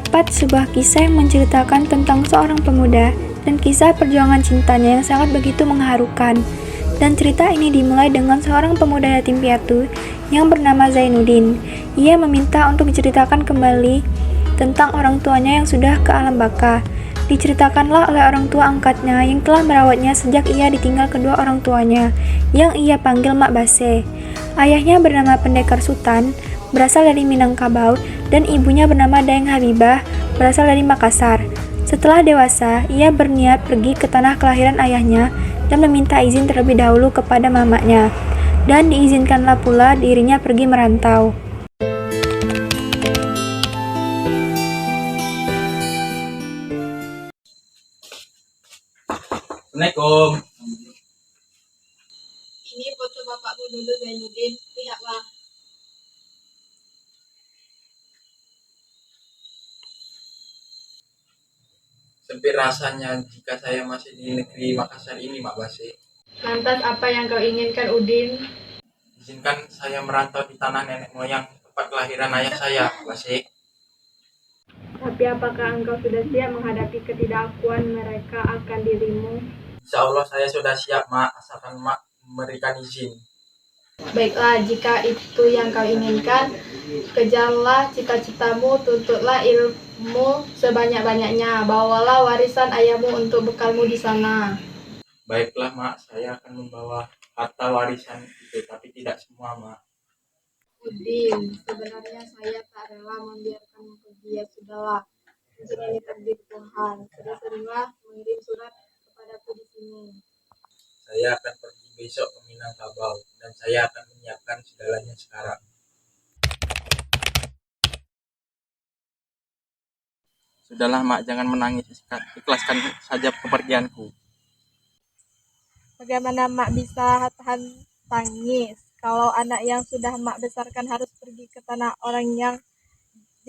terdapat sebuah kisah yang menceritakan tentang seorang pemuda dan kisah perjuangan cintanya yang sangat begitu mengharukan. Dan cerita ini dimulai dengan seorang pemuda yatim piatu yang bernama Zainuddin. Ia meminta untuk diceritakan kembali tentang orang tuanya yang sudah ke alam baka. Diceritakanlah oleh orang tua angkatnya yang telah merawatnya sejak ia ditinggal kedua orang tuanya, yang ia panggil Mak Base. Ayahnya bernama Pendekar Sutan, berasal dari Minangkabau, dan ibunya bernama Dayang Habibah, berasal dari Makassar. Setelah dewasa, ia berniat pergi ke tanah kelahiran ayahnya dan meminta izin terlebih dahulu kepada mamanya, dan diizinkanlah pula dirinya pergi merantau. Assalamualaikum. Ini foto bapakku dulu Zainuddin, lihatlah. Sempit rasanya jika saya masih di negeri Makassar ini, Mak Base. Lantas apa yang kau inginkan, Udin? Izinkan saya merantau di tanah nenek moyang tempat kelahiran ayah saya, Mak Base. Tapi apakah engkau sudah siap menghadapi ketidakakuan mereka akan dirimu? Insya Allah saya sudah siap, Mak, asalkan Mak memberikan izin. Baiklah, jika itu yang kau inginkan, kejarlah cita-citamu, tuntutlah ilmu sebanyak-banyaknya, bawalah warisan ayahmu untuk bekalmu di sana. Baiklah, Mak, saya akan membawa harta warisan itu, tapi tidak semua, Mak. Udin, sebenarnya saya tak rela membiarkanmu pergi, ya sudahlah. Mungkin ini takdir Tuhan. Sudah seringlah mengirim surat kepadaku di sini. Saya akan pergi besok ke Minangkabau dan saya akan menyiapkan segalanya sekarang. Sudahlah, Mak, jangan menangis. Ikhlaskan saja kepergianku. Bagaimana Mak bisa tahan tangis kalau anak yang sudah Mak besarkan harus pergi ke tanah orang yang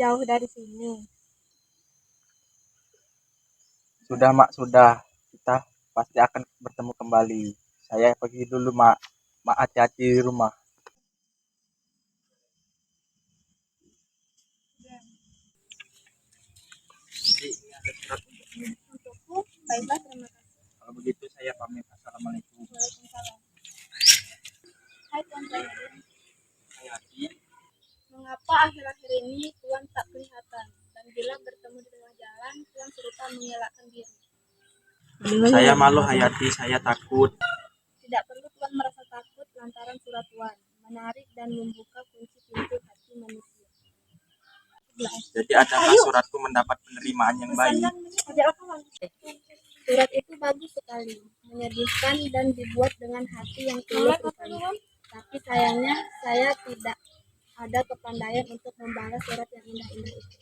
jauh dari sini? Sudah, Mak, sudah. Kita pasti akan bertemu kembali. Saya pergi dulu, Mak. Mak, hati-hati di rumah. Jadi, ini ada surat untukmu. Untukku, baiklah, terima kasih. Kalau begitu, saya pamit. Assalamualaikum. Waalaikumsalam. Hai Tuan Zainuddin, Hati-hati. mengapa akhir-akhir ini Tuan tak kelihatan? Dan bila bertemu di tengah jalan, Tuan serupa mengelakkan diri. Saya malu, Hayati. Saya takut. Tidak perlu Tuan merasa takut lantaran surat Tuan menarik dan membuka kunci pintu hati manusia. Jadi, adakah suratku mendapat penerimaan yang baik? Surat itu bagus sekali, menyedihkan dan dibuat dengan hati yang tulus rupanya. Tapi sayangnya saya tidak ada kepandaian untuk membalas surat yang indah-indah itu.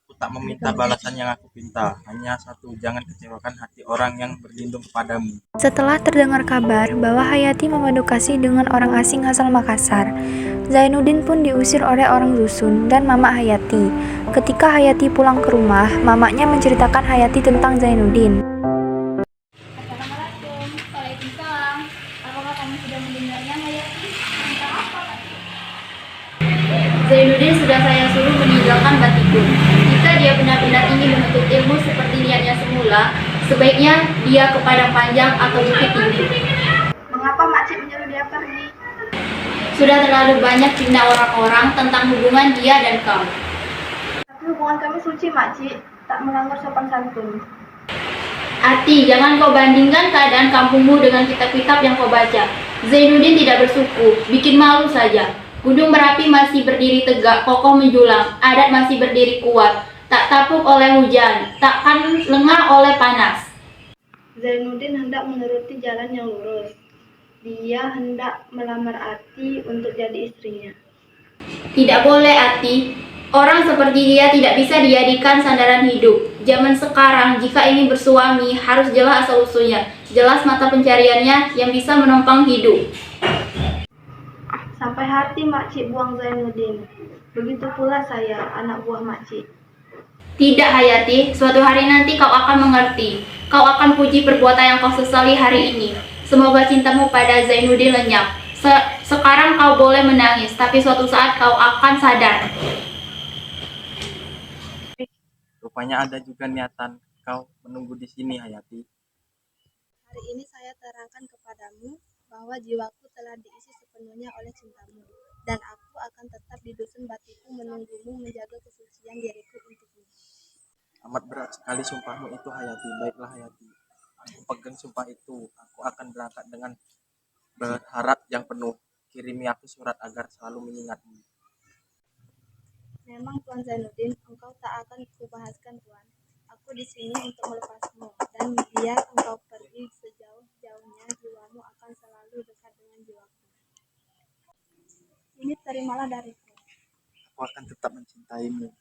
Aku tak meminta balasan yang aku pinta. Hanya satu, jangan kecewakan hati orang yang berlindung kepadamu. Setelah terdengar kabar bahwa Hayati memadu kasih dengan orang asing asal Makassar, Zainuddin pun diusir oleh orang dusun dan Mamak Hayati. Ketika Hayati pulang ke rumah, mamaknya menceritakan Hayati tentang Zainuddin. Assalamualaikum. Waalaikumsalam. Apakah kamu sudah mendengarnya, Hayati? Tentang apa? Zainuddin sudah saya suruh meninggalkan Batikun. Jika dia benar-benar ingin menuntut ilmu seperti niatnya semula, sebaiknya dia ke Padang Panjang atau Bukit Tinggi. Mengapa Makcik menyuruh dia pergi? Sudah terlalu banyak fitnah orang-orang tentang hubungan dia dan kau. Tapi hubungan kami suci, Makcik. Tak melanggar sopan santun. Ati, jangan kau bandingkan keadaan kampungmu dengan kitab-kitab yang kau baca. Zainuddin tidak bersuku, bikin malu saja. Gunung Merapi masih berdiri tegak, kokoh menjulang. Adat masih berdiri kuat, tak tapuk oleh hujan, takkan lengah oleh panas. Zainuddin hendak menuruti jalan yang lurus. Dia hendak melamar Ati untuk jadi istrinya. Tidak boleh, Ati. Orang seperti dia tidak bisa dijadikan sandaran hidup. Zaman sekarang, jika ingin bersuami, harus jelas asal-usulnya, jelas mata pencariannya yang bisa menopang hidup. Sampai hati Makcik buang Zainuddin. Begitu pula saya, anak buah Makcik. Tidak, Hayati. Suatu hari nanti kau akan mengerti. Kau akan puji perbuatan yang kau sesali hari ini. Semoga cintamu pada Zainuddin lenyap. Sekarang kau boleh menangis, tapi suatu saat kau akan sadar. Rupanya ada juga niatan kau menunggu di sini, Hayati. Hari ini saya terangkan kepadamu bahwa jiwaku telah diisi sepenuhnya oleh cintamu, dan aku akan tetap di dusun Batiku menunggumu menjaga kesucian diriku untukmu. Amat berat sekali sumpahmu itu, Hayati. Baiklah, Hayati. Aku pegang sumpah itu. Aku akan berangkat dengan berharap yang penuh. Kirimi aku surat agar selalu mengingatmu. Memang Tuan Zainuddin, engkau tak akan kubahaskan Tuan. Aku di sini untuk melepasmu, dan biar engkau pergi sejauh-jauhnya, jiwamu akan selalu dekat dengan jiwaku. Ini terimalah dariku. Aku akan tetap mencintaimu.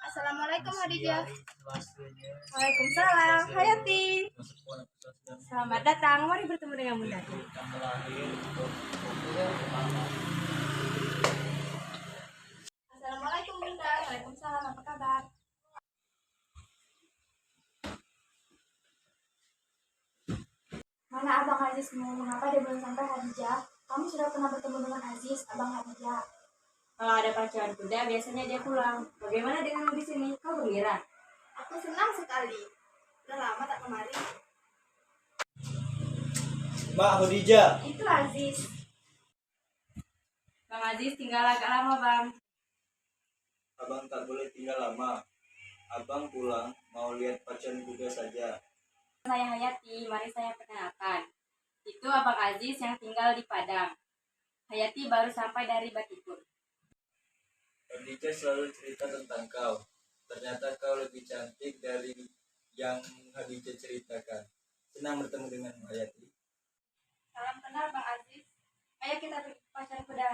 Assalamualaikum Khadijah. Waalaikumsalam Hayati. Selamat datang, mari bertemu dengan Bunda. Assalamualaikum Bunda. Waalaikumsalam, apa kabar? Mana Abang Azizmu? Mengapa dia belum sampai, Khadijah? Kamu sudah pernah bertemu dengan Aziz, Abang Khadijah? Kalau ada pacuan kuda, biasanya dia pulang. Bagaimana denganmu di sini? Kau gembira? Aku senang sekali. Udah lama tak kemari. Mbak Khadijah. Itu Aziz. Bang Aziz tinggal agak lama, Bang. Abang tak boleh tinggal lama. Abang pulang mau lihat pacuan kuda saja. Saya Hayati, mari saya perkenalkan. Itu Abang Aziz yang tinggal di Padang. Hayati baru sampai dari Batikun. Khadijah selalu cerita tentang kau. Ternyata kau lebih cantik dari yang Khadijah ceritakan. Senang bertemu denganmu, Hayati. Salam kenal Bang Aziz. Ayo kita pergi ke pacar kuda.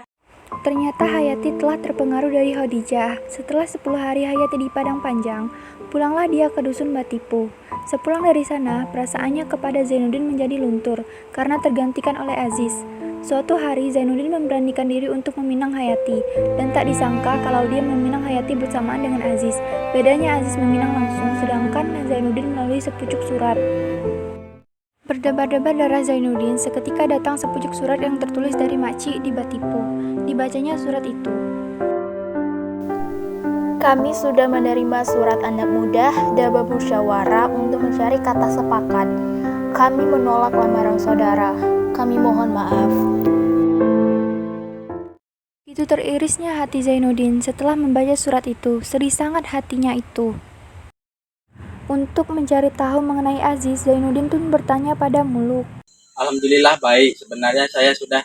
Ternyata Hayati telah terpengaruh dari Khadijah. Setelah 10 hari Hayati di Padang Panjang, pulanglah dia ke dusun Batipu. Sepulang dari sana, perasaannya kepada Zainuddin menjadi luntur karena tergantikan oleh Aziz. Suatu hari Zainuddin memberanikan diri untuk meminang Hayati, dan tak disangka kalau dia meminang Hayati bersamaan dengan Aziz. Bedanya Aziz meminang langsung, sedangkan Zainuddin melalui sepucuk surat. Berdebar-debar darah Zainuddin, seketika datang sepucuk surat yang tertulis dari Makci di Batipu. Dibacanya surat itu. Kami sudah menerima surat anak muda dan bermusyawarah untuk mencari kata sepakat. Kami menolak lamaran saudara. Kami mohon maaf. Itu teririsnya hati Zainuddin setelah membaca surat itu. Sedih sangat hatinya itu. Untuk mencari tahu mengenai Aziz, Zainuddin pun bertanya pada Muluk. Alhamdulillah baik. Sebenarnya saya sudah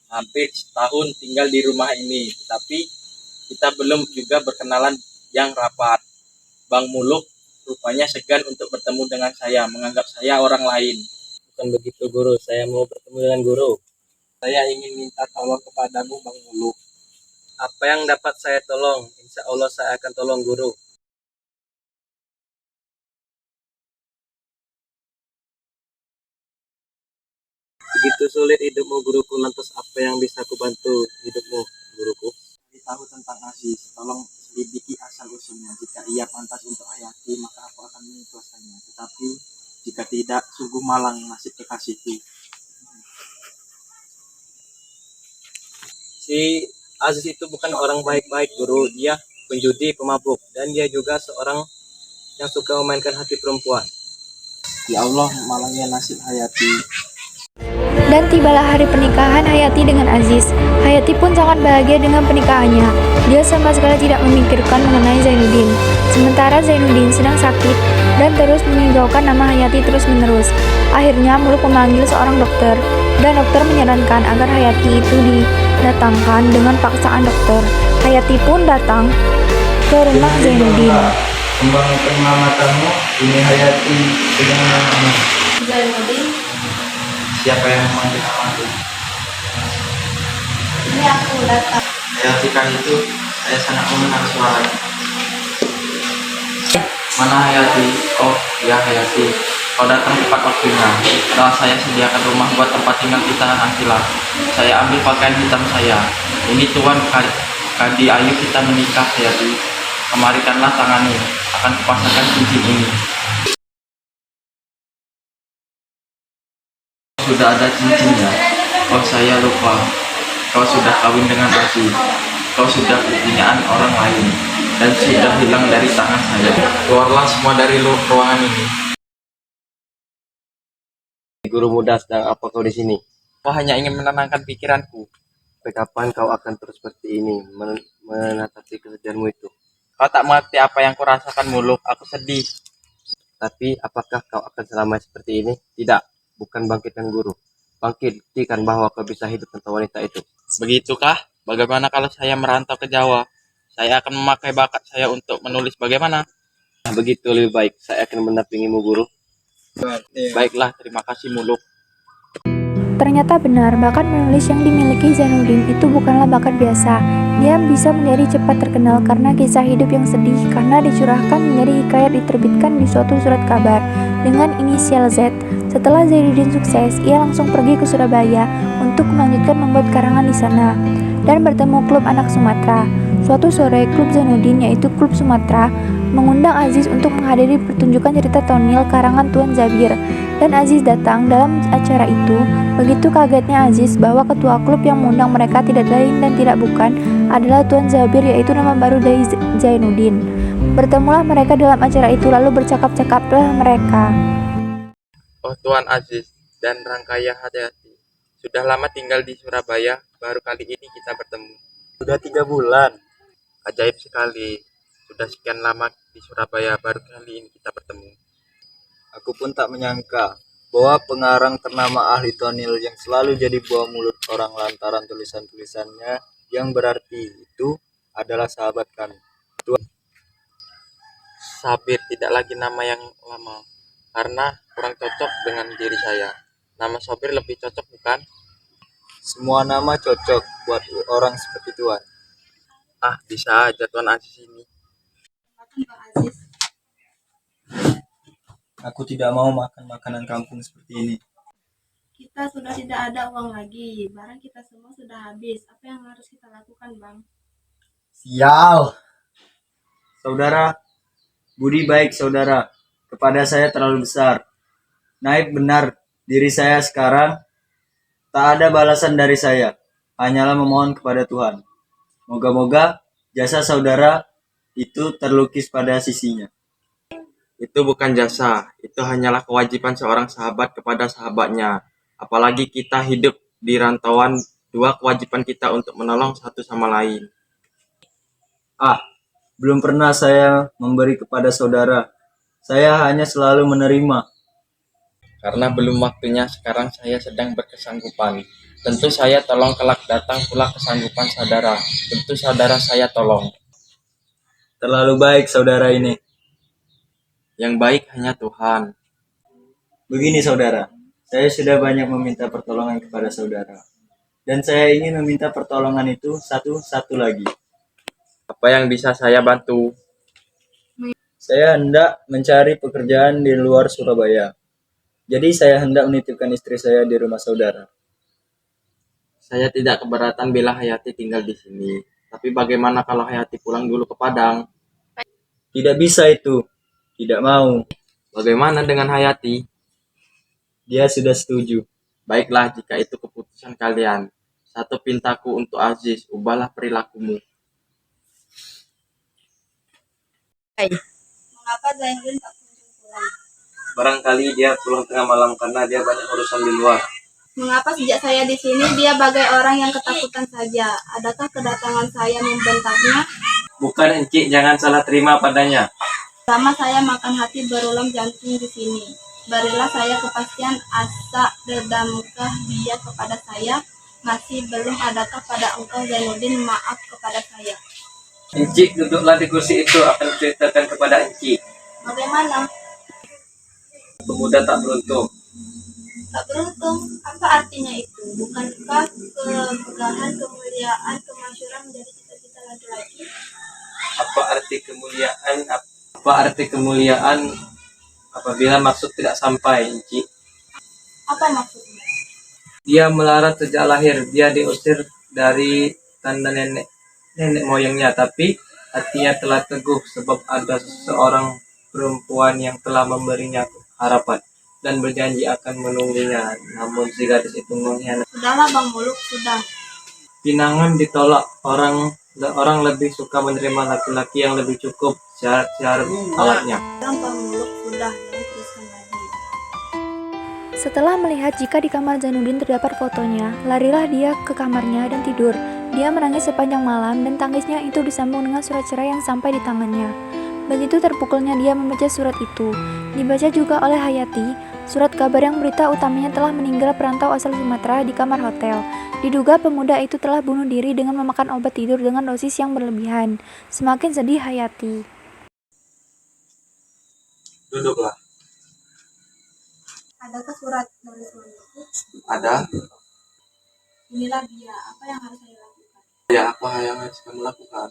hampir setahun tinggal di rumah ini, tetapi kita belum juga berkenalan yang rapat. Bang Muluk rupanya segan untuk bertemu dengan saya, menganggap saya orang lain. Bukan begitu, Guru. Saya mau bertemu dengan Guru. Saya ingin minta tolong kepadamu, Bang Muluk. Apa yang dapat saya tolong? Insya Allah saya akan tolong, Guru. Begitu sulit hidupmu, guruku. Lantas apa yang bisa aku bantu hidupmu, guruku? Tahu tentang Aziz, tolong selidiki asal usulnya. Jika ia pantas untuk Hayati, maka aku akan mengikhlaskannya. Tetapi jika tidak, sungguh malang nasib kekasihku. Si Aziz itu bukan orang baik-baik, Guru. Dia penjudi, pemabuk, dan dia juga seorang yang suka memainkan hati perempuan. Ya Allah, malangnya nasib Hayati. Dan tibalah hari pernikahan Hayati dengan Aziz. Hayati pun sangat bahagia dengan pernikahannya. Dia sama sekali tidak memikirkan mengenai Zainuddin. Sementara Zainuddin sedang sakit dan terus menyingkirkan nama Hayati terus-menerus. Akhirnya Muluk memanggil seorang dokter, dan dokter menyarankan agar Hayati itu didatangkan dengan paksaan dokter. Hayati pun datang ke rumah Zainuddin. Kembang kenal matamu, ini Hayati dengan nama. Zainuddin, Siapa yang memanggil namaku? ini aku datang. Hayati kali itu, saya sangat mengenal suaranya. Mana Hayati? Oh, ya Hayati. Kau datang tepat waktunya. Setelah saya sediakan rumah buat tempat tinggal kita nantilah. Saya ambil pakaian hitam saya. Ini Tuan Kadi Ayu kita menikah, Hayati. Kemarikanlah tangannya. Akan kupasangkan cincin ini. Sudah ada cincinnya. Oh, saya lupa. Kau sudah kawin dengan Aziz. kau sudah kepunyaan orang lain dan sudah hilang dari tangan saya. Keluarlah semua dari ruangan ini. Guru muda, sedang apa kau di sini? Kau hanya ingin menenangkan pikiranku. Sampai kapan kau akan terus seperti ini, menatapi kesedihanmu itu? Kau tak mengerti apa yang kurasakan, Muluk. Aku sedih. Tapi apakah kau akan selamanya seperti ini? Tidak, bukan bangkitkan guru. Bangkitkan bahwa kau bisa hidup tanpa wanita itu. Begitukah? Bagaimana kalau saya merantau ke Jawa? Saya akan memakai bakat saya untuk menulis, bagaimana? Nah, begitu lebih baik. Saya akan mendampingimu, guru. Baiklah, terima kasih, Muluk. Ternyata benar, bakat menulis yang dimiliki Zainuddin itu bukanlah bakat biasa. Dia bisa menjadi cepat terkenal karena kisah hidup yang sedih, karena dicurahkan menjadi hikayat diterbitkan di suatu surat kabar dengan inisial Z. Setelah Zainuddin sukses, ia langsung pergi ke Surabaya untuk melanjutkan membuat karangan di sana dan bertemu klub anak Sumatera. Suatu sore, klub Zainuddin, yaitu klub Sumatera, mengundang Aziz untuk menghadiri pertunjukan cerita tonil karangan Tuan Zabir. Dan Aziz datang dalam acara itu. Begitu kagetnya Aziz bahwa ketua klub yang mengundang mereka tidak lain dan tidak bukan adalah Tuan Zabir, yaitu nama baru dari Zainuddin. Bertemulah mereka dalam acara itu, lalu bercakap-cakaplah mereka. Oh Tuan Aziz dan Rangkaya hati-hati. Sudah lama tinggal di Surabaya, baru kali ini kita bertemu. Sudah 3 bulan. Ajaib sekali. Sudah sekian lama di Surabaya, baru kali ini kita bertemu. Aku pun tak menyangka bahwa pengarang ternama ahli tonil yang selalu jadi buah mulut orang lantaran tulisan-tulisannya yang berarti itu adalah sahabat kami. Sabir tidak lagi nama yang lama, karena kurang cocok dengan diri saya. Nama Sabir lebih cocok, bukan? Semua nama cocok buat orang seperti Tuan. Ah, bisa aja Tuan Aziz ini. Bang Aziz, Aku tidak mau makan makanan kampung seperti ini. kita sudah tidak ada uang lagi. Barang kita semua sudah habis. Apa yang harus kita lakukan, Bang? Sial! Saudara, budi baik saudara kepada saya terlalu besar. Naib benar, diri saya sekarang tak ada balasan dari saya. Hanyalah memohon kepada Tuhan. Moga-moga jasa saudara itu terlukis pada sisinya. Itu bukan jasa, itu hanyalah kewajiban seorang sahabat kepada sahabatnya. Apalagi kita hidup di rantauan, dua kewajiban kita untuk menolong satu sama lain. Ah, belum pernah saya memberi kepada saudara. Saya hanya selalu menerima. Karena belum waktunya, sekarang saya sedang berkesanggupan. Tentu saya tolong kelak datang pula kesanggupan saudara. Tentu saudara saya tolong. Terlalu baik saudara ini. Yang baik hanya Tuhan. Begini saudara, saya sudah banyak meminta pertolongan kepada saudara. Dan saya ingin meminta pertolongan itu satu-satu lagi. Apa yang bisa saya bantu? Saya hendak mencari pekerjaan di luar Surabaya. Jadi saya hendak menitipkan istri saya di rumah saudara. Saya tidak keberatan bila Hayati tinggal di sini. Tapi bagaimana kalau Hayati pulang dulu ke Padang? Tidak bisa itu. Tidak mau. Bagaimana dengan Hayati? Dia sudah setuju. Baiklah, jika itu keputusan kalian. Satu pintaku untuk Aziz, ubahlah perilakumu. Mengapa Zainuddin tak kunjung pulang? Barangkali dia pulang tengah malam karena dia banyak urusan di luar. Mengapa sejak saya di sini dia bagai orang yang ketakutan saja? Adakah kedatangan saya membentaknya? Bukan Encik, jangan salah terima padanya. Selama saya makan hati berulang jantung di sini. Berilah saya kepastian asa redamkah dia kepada saya? Masih belum adakah pada engkau Zainuddin maaf kepada saya? Encik, duduklah di kursi itu, akan ceritakan kepada Encik. Bagaimana? Pemuda tak beruntung. Tak beruntung? Apa artinya itu? Bukankah kemegahan, kemuliaan, kemasyhuran menjadi cita-cita laki-laki? Apa arti kemuliaan? Apa arti kemuliaan apabila maksud tidak sampai, Encik? Apa maksudnya? Dia melarat sejak lahir, dia diusir dari tanah nenek moyangnya, tapi hatinya telah teguh sebab ada seorang perempuan yang telah memberinya harapan dan berjanji akan menunggunya. Namun si gadis itu mengkhianati. Sudahlah Bang Muluk, sudah. Pinangan ditolak orang Orang lebih suka menerima laki-laki yang lebih cukup syarat alatnya. Sekarang Pak Muluk sudah yang teruskan lagi. Setelah melihat jika di kamar Zainuddin terdapat fotonya, larilah dia ke kamarnya dan tidur. Dia menangis sepanjang malam dan tangisnya itu disambung dengan surat cerai yang sampai di tangannya. Begitu terpukulnya dia membaca surat itu. Dibaca juga oleh Hayati, surat kabar yang berita utamanya telah meninggal perantau asal Sumatera di kamar hotel. Diduga pemuda itu telah bunuh diri dengan memakan obat tidur dengan dosis yang berlebihan. Semakin sedih Hayati. Duduklah. Adakah surat dari suamiku? Ada? Inilah dia. Apa yang harus saya lakukan? Ya, apa yang harus kamu lakukan?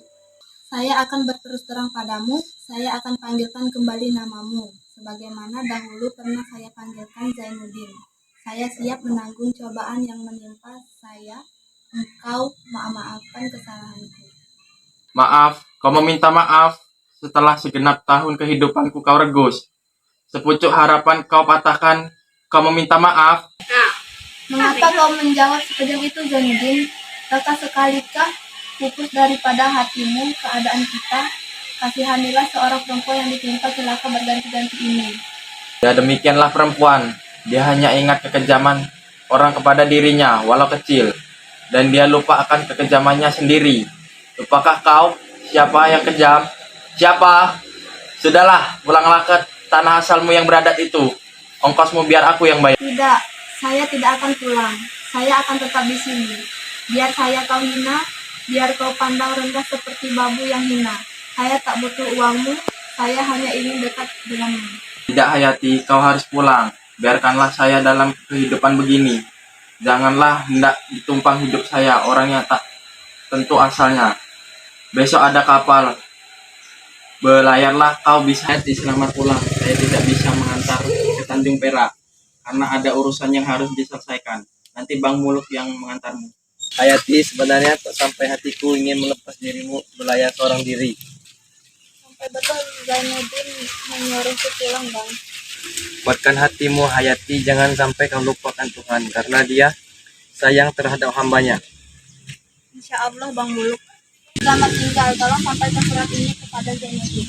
Saya akan berterus terang padamu. Saya akan panggilkan kembali namamu, sebagaimana dahulu pernah saya panggilkan Zainuddin. Saya siap menanggung cobaan yang menimpa saya. Engkau maafkan kesalahanku. Maaf, kau meminta maaf. Setelah segenap tahun kehidupanku kau regus. Sepucuk harapan kau patahkan, kau meminta maaf. Mengapa kau menjawab sekejap itu, Zainuddin? Raka sekalikah pupus daripada hatimu keadaan kita? Kasihanilah seorang perempuan yang ditimpa celaka berganti-ganti ini. Ya demikianlah perempuan. Dia hanya ingat kekejaman orang kepada dirinya, walau kecil. Dan dia lupa akan kekejamannya sendiri. Lupakah kau siapa yang kejam? Siapa? Sudahlah, pulanglah ke tanah asalmu yang beradat itu. Ongkosmu biar aku yang bayar. Tidak, saya tidak akan pulang. Saya akan tetap di sini. Biar saya kau hina, biar kau pandang rendah seperti babu yang hina. Saya tak butuh uangmu, saya hanya ingin dekat denganmu. Tidak Hayati, kau harus pulang. Biarkanlah saya dalam kehidupan begini. Janganlah hendak ditumpang hidup saya, orang yang tak tentu asalnya. Besok ada kapal. Belayarlah kau bisa. Hayati, selamat pulang. Saya tidak bisa mengantar ke Tanjung Perak. Karena ada urusan yang harus diselesaikan. Nanti Bang Muluk yang mengantarmu. Hayati, sebenarnya tak sampai hatiku ingin melepas dirimu berlayar seorang diri. Sampai betul Zainuddin menyuruhku pulang, Bang. Kuatkan hatimu Hayati, jangan sampai kau lupakan Tuhan, karena dia sayang terhadap hambanya. Insya Allah, Bang Muluk. Selamat tinggal, tolong sampaikan surat ini kepada Zainuddin.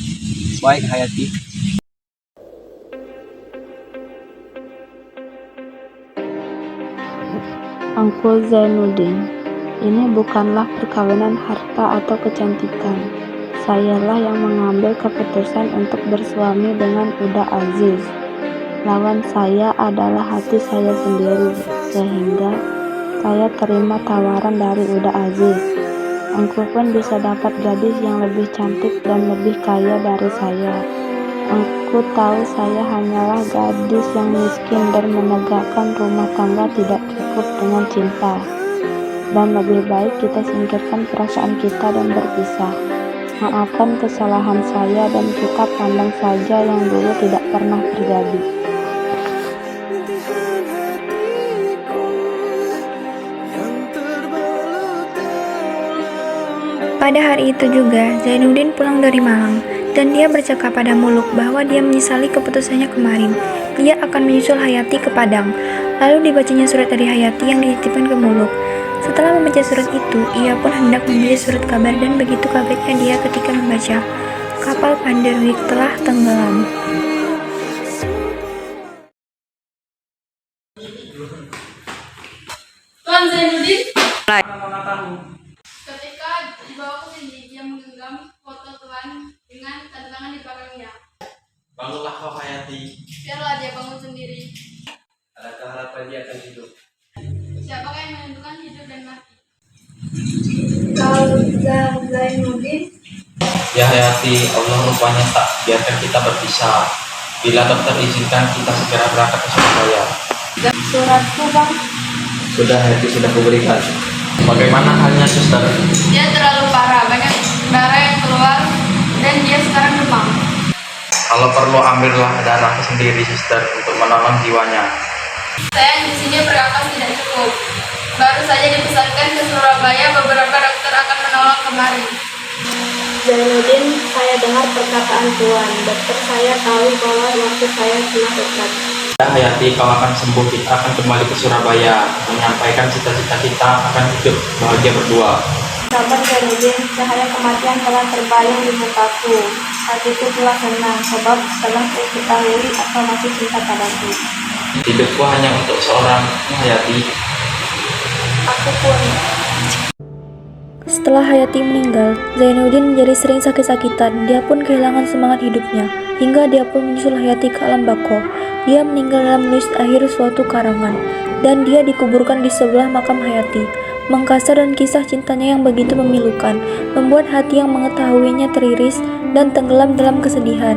Baik Hayati. Angkul Zainuddin, ini bukanlah perkawinan harta atau kecantikan. Sayalah yang mengambil keputusan untuk bersuami dengan Uda Aziz. Lawan saya adalah hati saya sendiri, sehingga saya terima tawaran dari Uda Aziz. Angkul pun bisa dapat gadis yang lebih cantik dan lebih kaya dari saya. Aku tahu saya hanyalah gadis yang miskin dan menegakkan rumah tangga tidak cukup dengan cinta. Dan lebih baik kita singkirkan perasaan kita dan berpisah. Maafkan kesalahan saya dan kita pandang saja yang dulu tidak pernah terjadi. Pada hari itu juga, Zainuddin pulang dari Malang, dan dia bercakap pada Muluk bahwa dia menyesali keputusannya kemarin. Dia akan menyusul Hayati ke Padang. Lalu dibacanya surat dari Hayati yang dititipkan ke Muluk. Setelah membaca surat itu, ia pun hendak membeli surat kabar dan begitu kagetnya dia ketika membaca, kapal Panderwick telah tenggelam. Tuan Zainuddin, ketika dibawa ke sini, dia menggenggam foto Tuan dengan tanda tangan di belakangnya. Bangunlah kau Hayati. Biarlah dia bangun sendiri. Adakah harapan dia akan hidup? Siapakah yang menentukan hidup dan mati? Kalau Zainuddin, Ya Hayati, Allah rupanya tak biarkan kita berpisah. Bila dokter izinkan kita segera berangkat ke Surabaya. suratku, Bang. Sudah Hayati, sudah kuberikan. Bagaimana halnya suster? Dia terlalu parah, banyak darah yang keluar dan dia sekarang demam. Kalau perlu ambillah darahku sendiri suster untuk menolong jiwanya. Saya di sini berangkat tidak cukup. Baru saja dipesankan ke Surabaya, beberapa dokter akan menolong kemari. Zainuddin, saya dengar perkataan Tuan. Dokter saya tahu bahwa waktu saya telah dekat. Ya Hayati, kau akan sembuh. Kita akan kembali ke Surabaya, menyampaikan cita-cita kita akan hidup bahagia berdua. Sabar Zainuddin, cahaya kematian telah terbayang di mukaku. Hatiku telah senang, sebab setelah ku ketahui kau masih cinta padaku. Hidupku hanya untuk seorang Hayati. Aku pun. Setelah Hayati meninggal, Zainuddin menjadi sering sakit-sakitan. Dia pun kehilangan semangat hidupnya, hingga dia pun menyusul Hayati ke alam bako. Dia meninggal dalam menulis akhir suatu karangan, dan dia dikuburkan di sebelah makam Hayati. Mangkasa dan kisah cintanya yang begitu memilukan, membuat hati yang mengetahuinya teriris dan tenggelam dalam kesedihan.